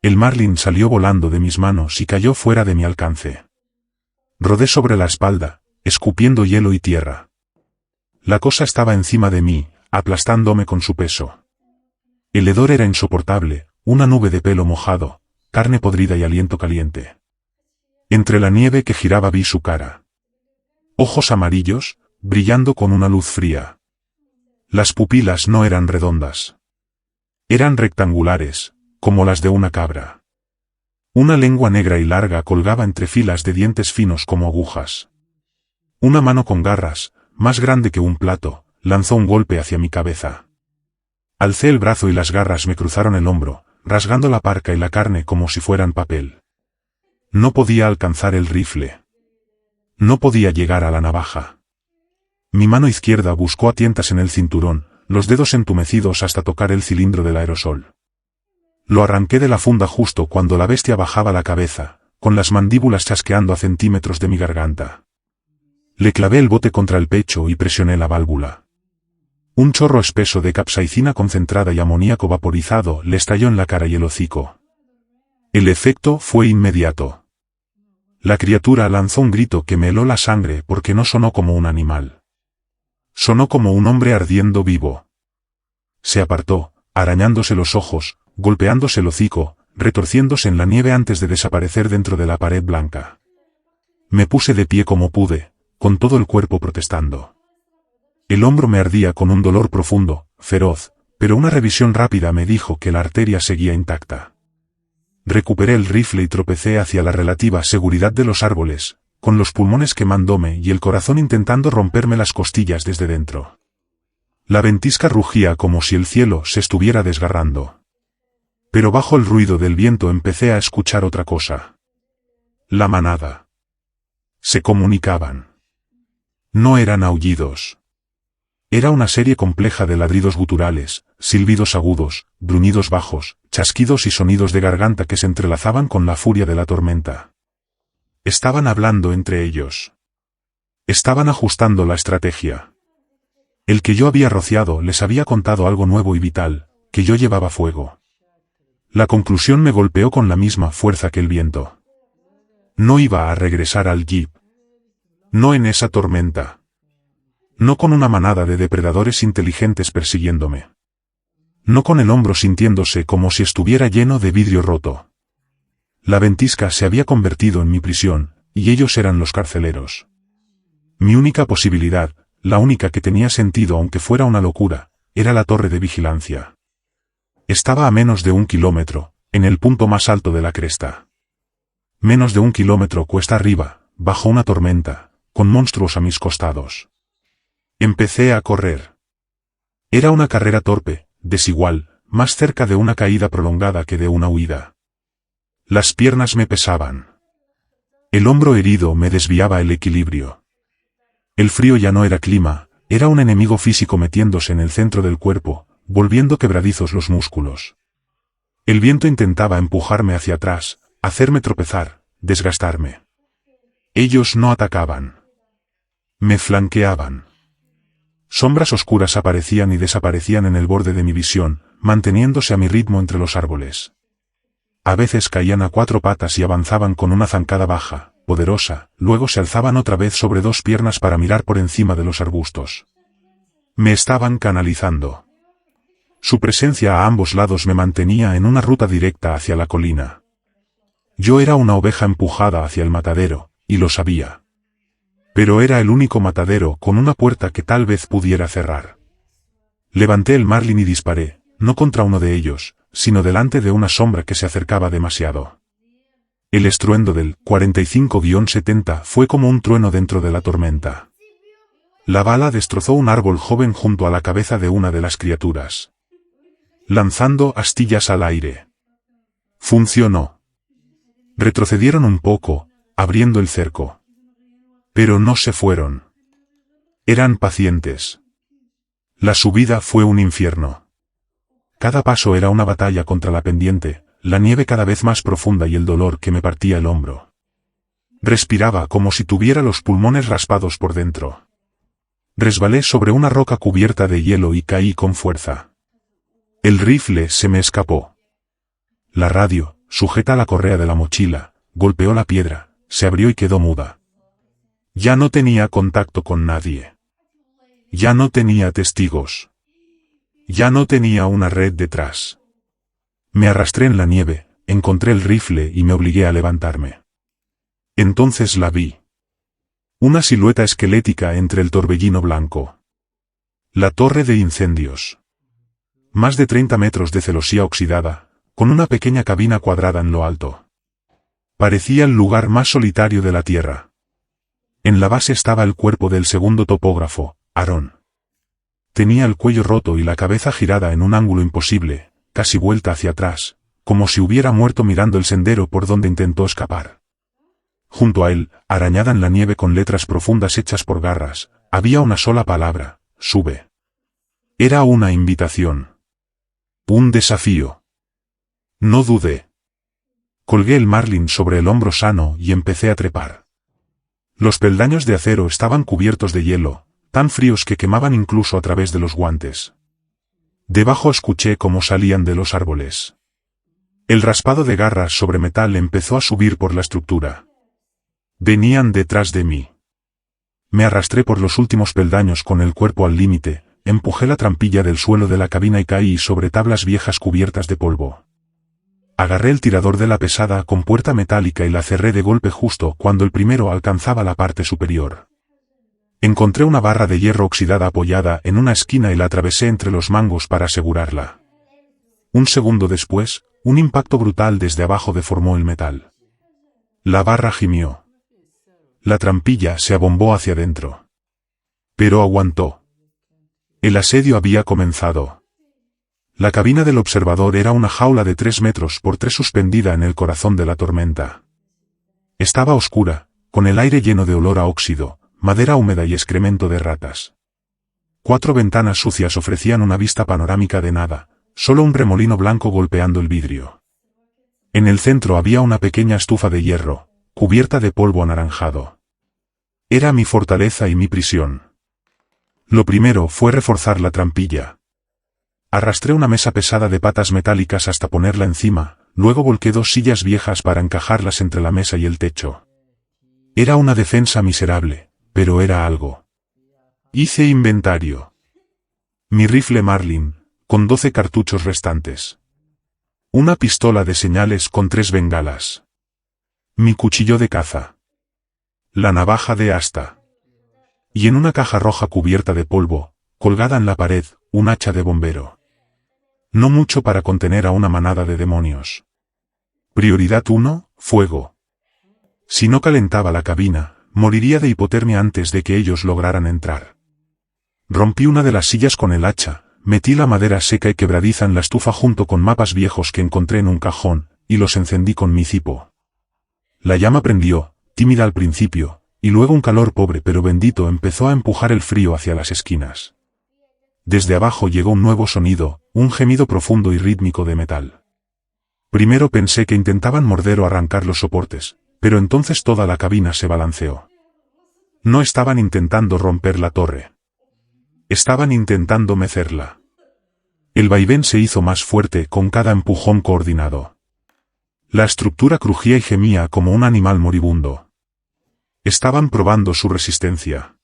El marlin salió volando de mis manos y cayó fuera de mi alcance. Rodé sobre la espalda, escupiendo hielo y tierra. La cosa estaba encima de mí, aplastándome con su peso. El hedor era insoportable, una nube de pelo mojado, carne podrida y aliento caliente. Entre la nieve que giraba vi su cara. Ojos amarillos, brillando con una luz fría. Las pupilas no eran redondas. Eran rectangulares, como las de una cabra. Una lengua negra y larga colgaba entre filas de dientes finos como agujas. Una mano con garras, más grande que un plato, lanzó un golpe hacia mi cabeza. Alcé el brazo y las garras me cruzaron el hombro, rasgando la parca y la carne como si fueran papel. No podía alcanzar el rifle. No podía llegar a la navaja. Mi mano izquierda buscó a tientas en el cinturón, los dedos entumecidos hasta tocar el cilindro del aerosol. Lo arranqué de la funda justo cuando la bestia bajaba la cabeza, con las mandíbulas chasqueando a centímetros de mi garganta. Le clavé el bote contra el pecho y presioné la válvula. Un chorro espeso de capsaicina concentrada y amoníaco vaporizado le estalló en la cara y el hocico. El efecto fue inmediato. La criatura lanzó un grito que me heló la sangre porque no sonó como un animal. Sonó como un hombre ardiendo vivo. Se apartó, arañándose los ojos, golpeándose el hocico, retorciéndose en la nieve antes de desaparecer dentro de la pared blanca. Me puse de pie como pude, con todo el cuerpo protestando. El hombro me ardía con un dolor profundo, feroz, pero una revisión rápida me dijo que la arteria seguía intacta. Recuperé el rifle y tropecé hacia la relativa seguridad de los árboles, con los pulmones quemándome y el corazón intentando romperme las costillas desde dentro. La ventisca rugía como si el cielo se estuviera desgarrando. Pero bajo el ruido del viento empecé a escuchar otra cosa. La manada. Se comunicaban. No eran aullidos. Era una serie compleja de ladridos guturales, silbidos agudos, gruñidos bajos, chasquidos y sonidos de garganta que se entrelazaban con la furia de la tormenta. Estaban hablando entre ellos. Estaban ajustando la estrategia. El que yo había rociado les había contado algo nuevo y vital, que yo llevaba fuego. La conclusión me golpeó con la misma fuerza que el viento. No iba a regresar al jeep. No en esa tormenta. No con una manada de depredadores inteligentes persiguiéndome. No con el hombro sintiéndose como si estuviera lleno de vidrio roto. La ventisca se había convertido en mi prisión, y ellos eran los carceleros. Mi única posibilidad, la única que tenía sentido aunque fuera una locura, era la torre de vigilancia. Estaba a menos de 1 kilómetro, en el punto más alto de la cresta. Menos de 1 kilómetro cuesta arriba, bajo una tormenta, con monstruos a mis costados. Empecé a correr. Era una carrera torpe, desigual, más cerca de una caída prolongada que de una huida. Las piernas me pesaban. El hombro herido me desviaba el equilibrio. El frío ya no era clima, era un enemigo físico metiéndose en el centro del cuerpo, volviendo quebradizos los músculos. El viento intentaba empujarme hacia atrás, hacerme tropezar, desgastarme. Ellos no atacaban. Me flanqueaban. Sombras oscuras aparecían y desaparecían en el borde de mi visión, manteniéndose a mi ritmo entre los árboles. A veces caían a 4 patas y avanzaban con una zancada baja, poderosa, luego se alzaban otra vez sobre 2 piernas para mirar por encima de los arbustos. Me estaban canalizando. Su presencia a ambos lados me mantenía en una ruta directa hacia la colina. Yo era una oveja empujada hacia el matadero, y lo sabía. Pero era el único matadero con una puerta que tal vez pudiera cerrar. Levanté el marlin y disparé, no contra uno de ellos, sino delante de una sombra que se acercaba demasiado. El estruendo del 45-70 fue como un trueno dentro de la tormenta. La bala destrozó un árbol joven junto a la cabeza de una de las criaturas, lanzando astillas al aire. Funcionó. Retrocedieron un poco, abriendo el cerco. Pero no se fueron. Eran pacientes. La subida fue un infierno. Cada paso era una batalla contra la pendiente, la nieve cada vez más profunda y el dolor que me partía el hombro. Respiraba como si tuviera los pulmones raspados por dentro. Resbalé sobre una roca cubierta de hielo y caí con fuerza. El rifle se me escapó. La radio, sujeta a la correa de la mochila, golpeó la piedra, se abrió y quedó muda. Ya no tenía contacto con nadie. Ya no tenía testigos. Ya no tenía una red detrás. Me arrastré en la nieve, encontré el rifle y me obligué a levantarme. Entonces la vi. Una silueta esquelética entre el torbellino blanco. La torre de incendios. Más de 30 metros de celosía oxidada, con una pequeña cabina cuadrada en lo alto. Parecía el lugar más solitario de la Tierra. En la base estaba el cuerpo del segundo topógrafo, Aarón. Tenía el cuello roto y la cabeza girada en un ángulo imposible, casi vuelta hacia atrás, como si hubiera muerto mirando el sendero por donde intentó escapar. Junto a él, arañada en la nieve con letras profundas hechas por garras, había una sola palabra: sube. Era una invitación. Un desafío. No dudé. Colgué el marlin sobre el hombro sano y empecé a trepar. Los peldaños de acero estaban cubiertos de hielo, tan fríos que quemaban incluso a través de los guantes. Debajo escuché cómo salían de los árboles. El raspado de garras sobre metal empezó a subir por la estructura. Venían detrás de mí. Me arrastré por los últimos peldaños con el cuerpo al límite, empujé la trampilla del suelo de la cabina y caí sobre tablas viejas cubiertas de polvo. Agarré el tirador de la pesada con puerta metálica y la cerré de golpe justo cuando el primero alcanzaba la parte superior. Encontré una barra de hierro oxidada apoyada en una esquina y la atravesé entre los mangos para asegurarla. Un segundo después, un impacto brutal desde abajo deformó el metal. La barra gimió. La trampilla se abombó hacia adentro. Pero aguantó. El asedio había comenzado. La cabina del observador era una jaula de 3 metros por 3 suspendida en el corazón de la tormenta. Estaba oscura, con el aire lleno de olor a óxido, madera húmeda y excremento de ratas. 4 ventanas sucias ofrecían una vista panorámica de nada, solo un remolino blanco golpeando el vidrio. En el centro había una pequeña estufa de hierro, cubierta de polvo anaranjado. Era mi fortaleza y mi prisión. Lo primero fue reforzar la trampilla. Arrastré una mesa pesada de patas metálicas hasta ponerla encima, luego volqué 2 sillas viejas para encajarlas entre la mesa y el techo. Era una defensa miserable, pero era algo. Hice inventario. Mi rifle Marlin, con 12 cartuchos restantes. Una pistola de señales con 3 bengalas. Mi cuchillo de caza. La navaja de asta. Y en una caja roja cubierta de polvo, colgada en la pared, un hacha de bombero. No mucho para contener a una manada de demonios. Prioridad 1, fuego. Si no calentaba la cabina, moriría de hipotermia antes de que ellos lograran entrar. Rompí una de las sillas con el hacha, metí la madera seca y quebradiza en la estufa junto con mapas viejos que encontré en un cajón, y los encendí con mi cipo. La llama prendió, tímida al principio, y luego un calor pobre pero bendito empezó a empujar el frío hacia las esquinas. Desde abajo llegó un nuevo sonido, un gemido profundo y rítmico de metal. Primero pensé que intentaban morder o arrancar los soportes, pero entonces toda la cabina se balanceó. No estaban intentando romper la torre. Estaban intentando mecerla. El vaivén se hizo más fuerte con cada empujón coordinado. La estructura crujía y gemía como un animal moribundo. Estaban probando su resistencia.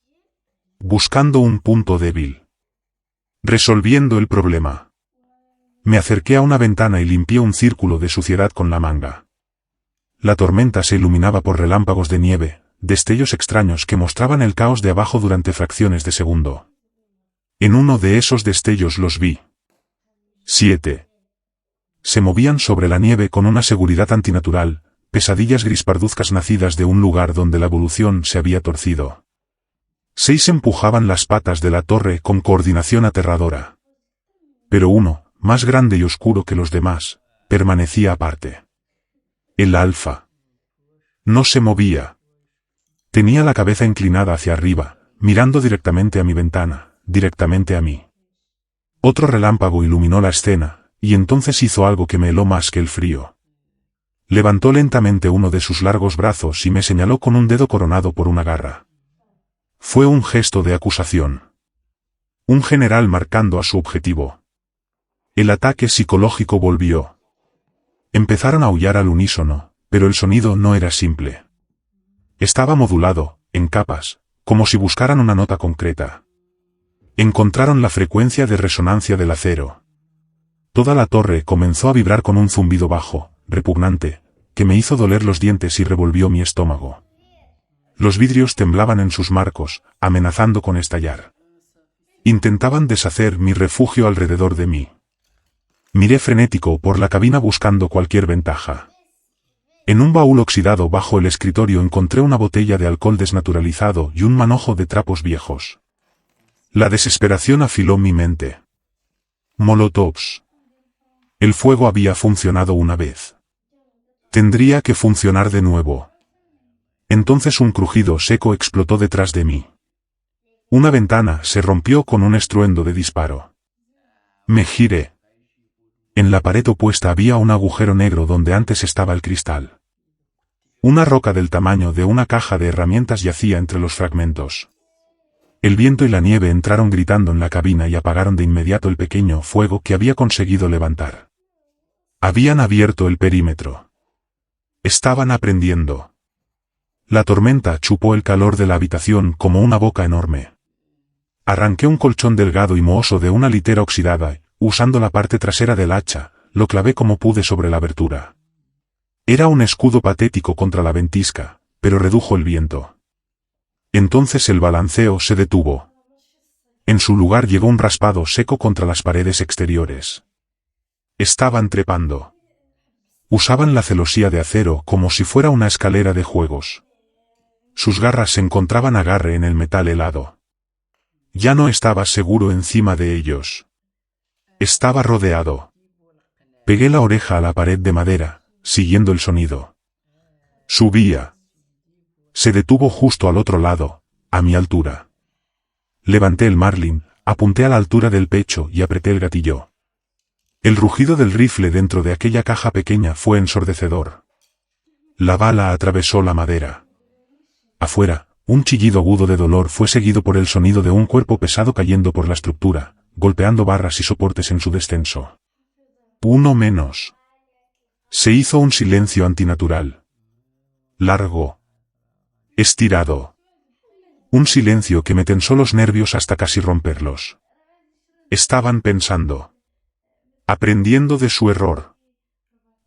Buscando un punto débil. Resolviendo el problema. Me acerqué a una ventana y limpié un círculo de suciedad con la manga. La tormenta se iluminaba por relámpagos de nieve, destellos extraños que mostraban el caos de abajo durante fracciones de segundo. En uno de esos destellos los vi. 7. Se movían sobre la nieve con una seguridad antinatural, pesadillas grisparduzcas nacidas de un lugar donde la evolución se había torcido. 6 empujaban las patas de la torre con coordinación aterradora. Pero uno, más grande y oscuro que los demás, permanecía aparte. El alfa. No se movía. Tenía la cabeza inclinada hacia arriba, mirando directamente a mi ventana, directamente a mí. Otro relámpago iluminó la escena, y entonces hizo algo que me heló más que el frío. Levantó lentamente uno de sus largos brazos y me señaló con un dedo coronado por una garra. Fue un gesto de acusación. Un general marcando a su objetivo. El ataque psicológico volvió. Empezaron a aullar al unísono, pero el sonido no era simple. Estaba modulado, en capas, como si buscaran una nota concreta. Encontraron la frecuencia de resonancia del acero. Toda la torre comenzó a vibrar con un zumbido bajo, repugnante, que me hizo doler los dientes y revolvió mi estómago. Los vidrios temblaban en sus marcos, amenazando con estallar. Intentaban deshacer mi refugio alrededor de mí. Miré frenético por la cabina buscando cualquier ventaja. En un baúl oxidado bajo el escritorio encontré una botella de alcohol desnaturalizado y un manojo de trapos viejos. La desesperación afiló mi mente. Molotovs. El fuego había funcionado una vez. Tendría que funcionar de nuevo. Entonces un crujido seco explotó detrás de mí. Una ventana se rompió con un estruendo de disparo. Me giré. En la pared opuesta había un agujero negro donde antes estaba el cristal. Una roca del tamaño de una caja de herramientas yacía entre los fragmentos. El viento y la nieve entraron gritando en la cabina y apagaron de inmediato el pequeño fuego que había conseguido levantar. Habían abierto el perímetro. Estaban aprendiendo. La tormenta chupó el calor de la habitación como una boca enorme. Arranqué un colchón delgado y mohoso de una litera oxidada, usando la parte trasera del hacha, lo clavé como pude sobre la abertura. Era un escudo patético contra la ventisca, pero redujo el viento. Entonces el balanceo se detuvo. En su lugar llegó un raspado seco contra las paredes exteriores. Estaban trepando. Usaban la celosía de acero como si fuera una escalera de juegos. Sus garras encontraban agarre en el metal helado. Ya no estaba seguro encima de ellos. Estaba rodeado. Pegué la oreja a la pared de madera, siguiendo el sonido. Subía. Se detuvo justo al otro lado, a mi altura. Levanté el Marlin, apunté a la altura del pecho y apreté el gatillo. El rugido del rifle dentro de aquella caja pequeña fue ensordecedor. La bala atravesó la madera. Afuera, un chillido agudo de dolor fue seguido por el sonido de un cuerpo pesado cayendo por la estructura, golpeando barras y soportes en su descenso. Uno menos. Se hizo un silencio antinatural. Largo. Estirado. Un silencio que me tensó los nervios hasta casi romperlos. Estaban pensando. Aprendiendo de su error.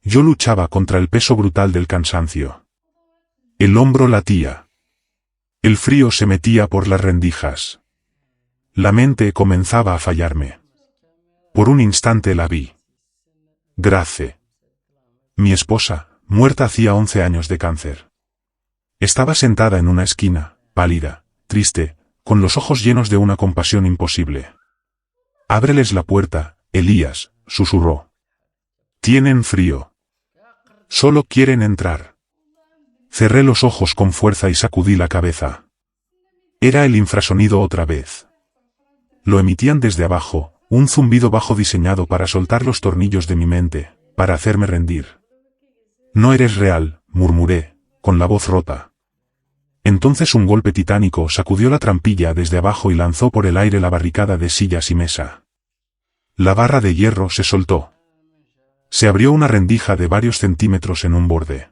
Yo luchaba contra el peso brutal del cansancio. El hombro latía. El frío se metía por las rendijas. La mente comenzaba a fallarme. Por un instante la vi. Grace. Mi esposa, muerta hacía 11 años de cáncer. Estaba sentada en una esquina, pálida, triste, con los ojos llenos de una compasión imposible. Ábreles la puerta, Elías, susurró. Tienen frío. Solo quieren entrar. Cerré los ojos con fuerza y sacudí la cabeza. Era el infrasonido otra vez. Lo emitían desde abajo, un zumbido bajo diseñado para soltar los tornillos de mi mente, para hacerme rendir. No eres real, murmuré, con la voz rota. Entonces un golpe titánico sacudió la trampilla desde abajo y lanzó por el aire la barricada de sillas y mesa. La barra de hierro se soltó. Se abrió una rendija de varios centímetros en un borde.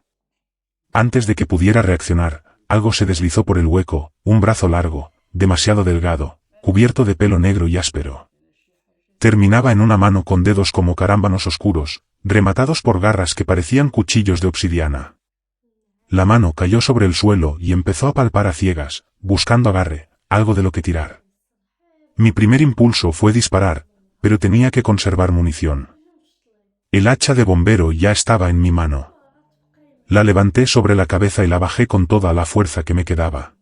Antes de que pudiera reaccionar, algo se deslizó por el hueco, un brazo largo, demasiado delgado, cubierto de pelo negro y áspero. Terminaba en una mano con dedos como carámbanos oscuros, rematados por garras que parecían cuchillos de obsidiana. La mano cayó sobre el suelo y empezó a palpar a ciegas, buscando agarre, algo de lo que tirar. Mi primer impulso fue disparar, pero tenía que conservar munición. El hacha de bombero ya estaba en mi mano. La levanté sobre la cabeza y la bajé con toda la fuerza que me quedaba.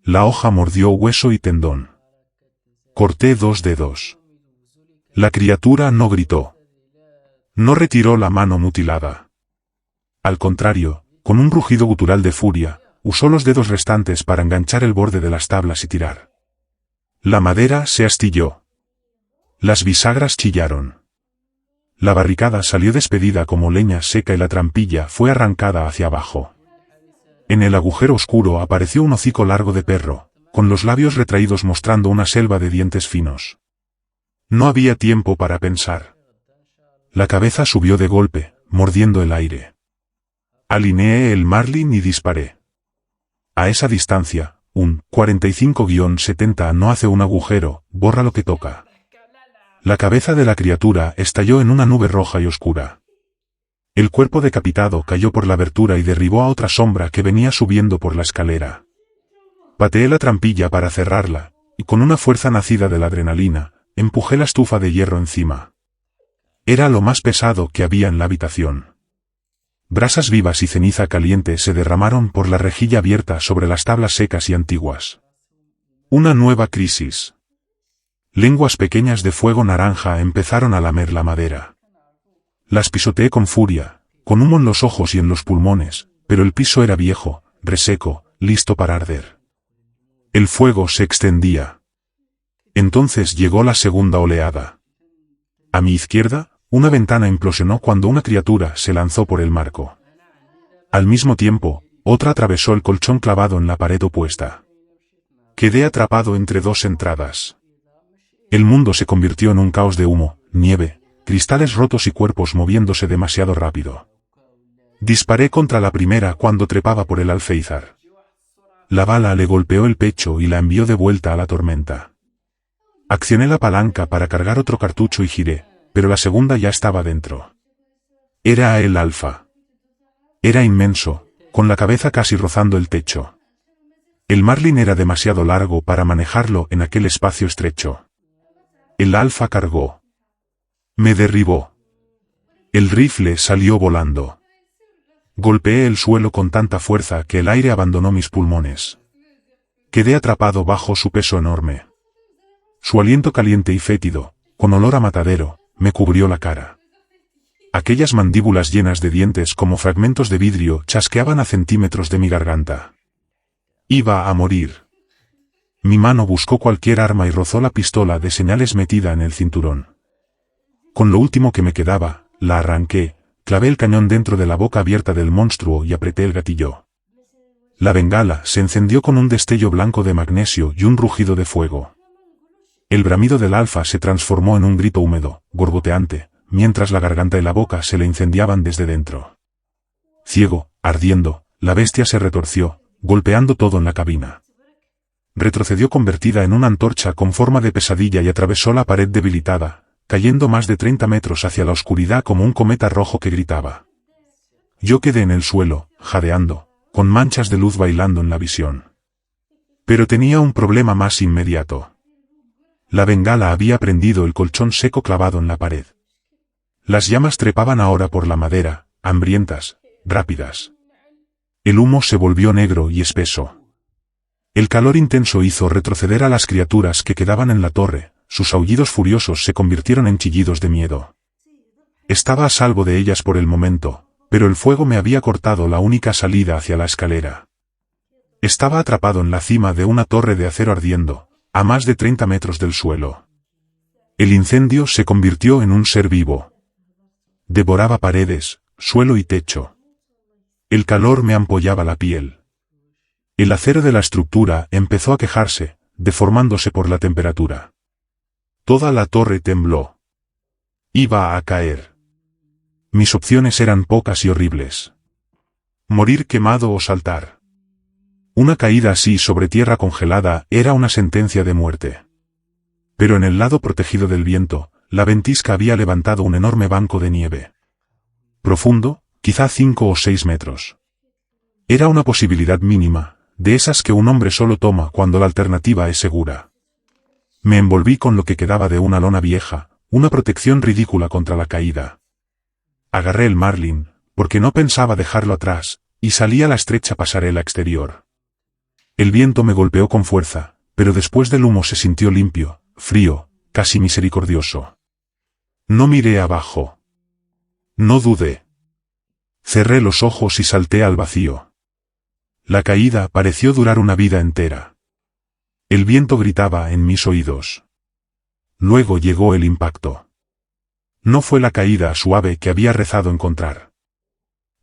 La hoja mordió hueso y tendón. Corté 2 dedos. La criatura no gritó. No retiró la mano mutilada. Al contrario, con un rugido gutural de furia, usó los dedos restantes para enganchar el borde de las tablas y tirar. La madera se astilló. Las bisagras chillaron. La barricada salió despedida como leña seca y la trampilla fue arrancada hacia abajo. En el agujero oscuro apareció un hocico largo de perro, con los labios retraídos mostrando una selva de dientes finos. No había tiempo para pensar. La cabeza subió de golpe, mordiendo el aire. Alineé el marlin y disparé. A esa distancia, un 45-70 no hace un agujero, borra lo que toca. La cabeza de la criatura estalló en una nube roja y oscura. El cuerpo decapitado cayó por la abertura y derribó a otra sombra que venía subiendo por la escalera. Pateé la trampilla para cerrarla, y con una fuerza nacida de la adrenalina, empujé la estufa de hierro encima. Era lo más pesado que había en la habitación. Brasas vivas y ceniza caliente se derramaron por la rejilla abierta sobre las tablas secas y antiguas. Una nueva crisis. Lenguas pequeñas de fuego naranja empezaron a lamer la madera. Las pisoteé con furia, con humo en los ojos y en los pulmones, pero el piso era viejo, reseco, listo para arder. El fuego se extendía. Entonces llegó la segunda oleada. A mi izquierda, una ventana implosionó cuando una criatura se lanzó por el marco. Al mismo tiempo, otra atravesó el colchón clavado en la pared opuesta. Quedé atrapado entre dos entradas. El mundo se convirtió en un caos de humo, nieve, cristales rotos y cuerpos moviéndose demasiado rápido. Disparé contra la primera cuando trepaba por el alféizar. La bala le golpeó el pecho y la envió de vuelta a la tormenta. Accioné la palanca para cargar otro cartucho y giré, pero la segunda ya estaba dentro. Era el alfa. Era inmenso, con la cabeza casi rozando el techo. El marlin era demasiado largo para manejarlo en aquel espacio estrecho. El alfa cargó. Me derribó. El rifle salió volando. Golpeé el suelo con tanta fuerza que el aire abandonó mis pulmones. Quedé atrapado bajo su peso enorme. Su aliento caliente y fétido, con olor a matadero, me cubrió la cara. Aquellas mandíbulas llenas de dientes como fragmentos de vidrio chasqueaban a centímetros de mi garganta. Iba a morir. Mi mano buscó cualquier arma y rozó la pistola de señales metida en el cinturón. Con lo último que me quedaba, la arranqué, clavé el cañón dentro de la boca abierta del monstruo y apreté el gatillo. La bengala se encendió con un destello blanco de magnesio y un rugido de fuego. El bramido del alfa se transformó en un grito húmedo, gorgoteante, mientras la garganta y la boca se le incendiaban desde dentro. Ciego, ardiendo, la bestia se retorció, golpeando todo en la cabina. Retrocedió convertida en una antorcha con forma de pesadilla y atravesó la pared debilitada, cayendo más de 30 metros hacia la oscuridad como un cometa rojo que gritaba. Yo quedé en el suelo, jadeando, con manchas de luz bailando en la visión. Pero tenía un problema más inmediato. La bengala había prendido el colchón seco clavado en la pared. Las llamas trepaban ahora por la madera, hambrientas, rápidas. El humo se volvió negro y espeso. El calor intenso hizo retroceder a las criaturas que quedaban en la torre, sus aullidos furiosos se convirtieron en chillidos de miedo. Estaba a salvo de ellas por el momento, pero el fuego me había cortado la única salida hacia la escalera. Estaba atrapado en la cima de una torre de acero ardiendo, a más de 30 metros del suelo. El incendio se convirtió en un ser vivo. Devoraba paredes, suelo y techo. El calor me ampollaba la piel. El acero de la estructura empezó a quejarse, deformándose por la temperatura. Toda la torre tembló. Iba a caer. Mis opciones eran pocas y horribles. Morir quemado o saltar. Una caída así sobre tierra congelada era una sentencia de muerte. Pero en el lado protegido del viento, la ventisca había levantado un enorme banco de nieve. Profundo, quizá 5 o 6 metros. Era una posibilidad mínima, de esas que un hombre solo toma cuando la alternativa es segura. Me envolví con lo que quedaba de una lona vieja, una protección ridícula contra la caída. Agarré el marlin, porque no pensaba dejarlo atrás, y salí a la estrecha pasarela exterior. El viento me golpeó con fuerza, pero después del humo se sintió limpio, frío, casi misericordioso. No miré abajo. No dudé. Cerré los ojos y salté al vacío. La caída pareció durar una vida entera. El viento gritaba en mis oídos. Luego llegó el impacto. No fue la caída suave que había rezado encontrar.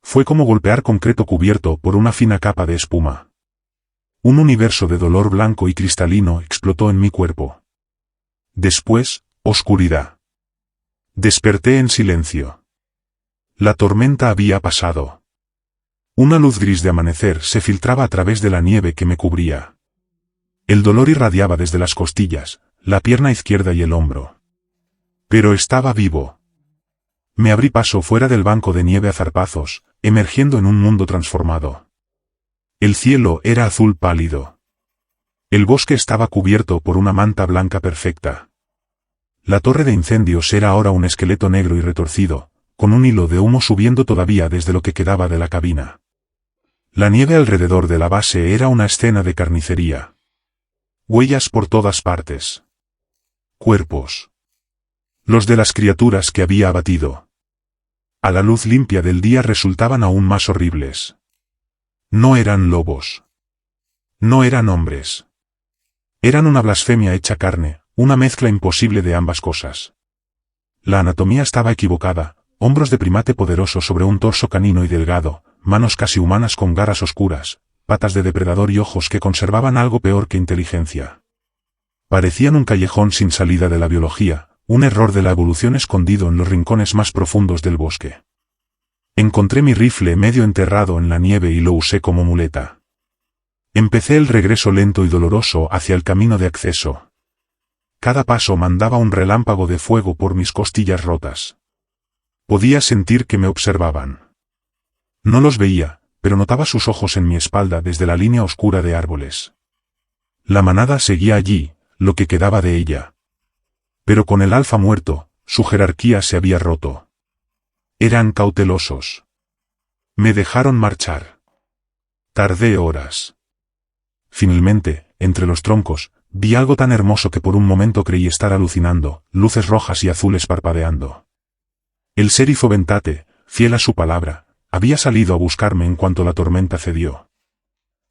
Fue como golpear concreto cubierto por una fina capa de espuma. Un universo de dolor blanco y cristalino explotó en mi cuerpo. Después, oscuridad. Desperté en silencio. La tormenta había pasado. Una luz gris de amanecer se filtraba a través de la nieve que me cubría. El dolor irradiaba desde las costillas, la pierna izquierda y el hombro. Pero estaba vivo. Me abrí paso fuera del banco de nieve a zarpazos, emergiendo en un mundo transformado. El cielo era azul pálido. El bosque estaba cubierto por una manta blanca perfecta. La torre de incendios era ahora un esqueleto negro y retorcido, con un hilo de humo subiendo todavía desde lo que quedaba de la cabina. La nieve alrededor de la base era una escena de carnicería. Huellas por todas partes. Cuerpos. Los de las criaturas que había abatido. A la luz limpia del día resultaban aún más horribles. No eran lobos. No eran hombres. Eran una blasfemia hecha carne, una mezcla imposible de ambas cosas. La anatomía estaba equivocada, hombros de primate poderoso sobre un torso canino y delgado, manos casi humanas con garras oscuras, patas de depredador y ojos que conservaban algo peor que inteligencia. Parecían un callejón sin salida de la biología, un error de la evolución escondido en los rincones más profundos del bosque. Encontré mi rifle medio enterrado en la nieve y lo usé como muleta. Empecé el regreso lento y doloroso hacia el camino de acceso. Cada paso mandaba un relámpago de fuego por mis costillas rotas. Podía sentir que me observaban. No los veía, pero notaba sus ojos en mi espalda desde la línea oscura de árboles. La manada seguía allí, lo que quedaba de ella. Pero con el alfa muerto, su jerarquía se había roto. Eran cautelosos. Me dejaron marchar. Tardé horas. Finalmente, entre los troncos, vi algo tan hermoso que por un momento creí estar alucinando, luces rojas y azules parpadeando. El sérifo Ventate, fiel a su palabra, había salido a buscarme en cuanto la tormenta cedió.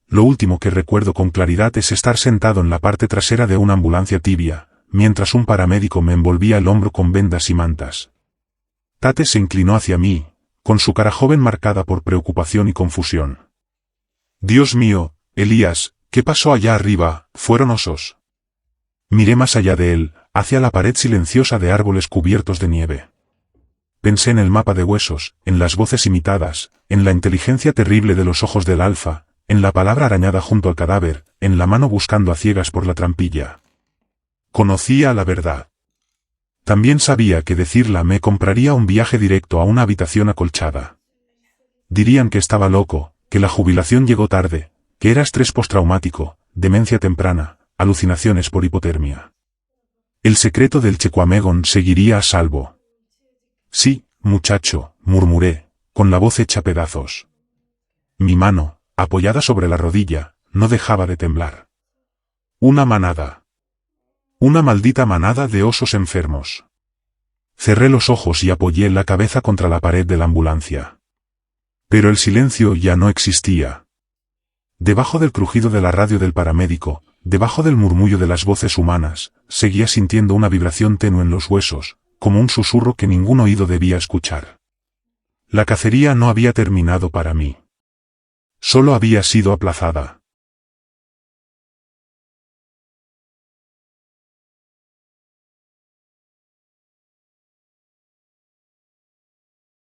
Lo último que recuerdo con claridad es estar sentado en la parte trasera de una ambulancia tibia, mientras un paramédico me envolvía el hombro con vendas y mantas. Tate se inclinó hacia mí, con su cara joven marcada por preocupación y confusión. Dios mío, Elías, ¿qué pasó allá arriba? ¿Fueron osos? Miré más allá de él, hacia la pared silenciosa de árboles cubiertos de nieve. Pensé en el mapa de huesos, en las voces imitadas, en la inteligencia terrible de los ojos del alfa, en la palabra arañada junto al cadáver, en la mano buscando a ciegas por la trampilla. Conocía la verdad. También sabía que decirla me compraría un viaje directo a una habitación acolchada. Dirían que estaba loco, que la jubilación llegó tarde, que era estrés postraumático, demencia temprana, alucinaciones por hipotermia. El secreto del Chequamegon seguiría a salvo. Sí, muchacho, murmuré, con la voz hecha pedazos. Mi mano, apoyada sobre la rodilla, no dejaba de temblar. Una manada. Una maldita manada de osos enfermos. Cerré los ojos y apoyé la cabeza contra la pared de la ambulancia. Pero el silencio ya no existía. Debajo del crujido de la radio del paramédico, debajo del murmullo de las voces humanas, seguía sintiendo una vibración tenue en los huesos, como un susurro que ningún oído debía escuchar. La cacería no había terminado para mí. Solo había sido aplazada.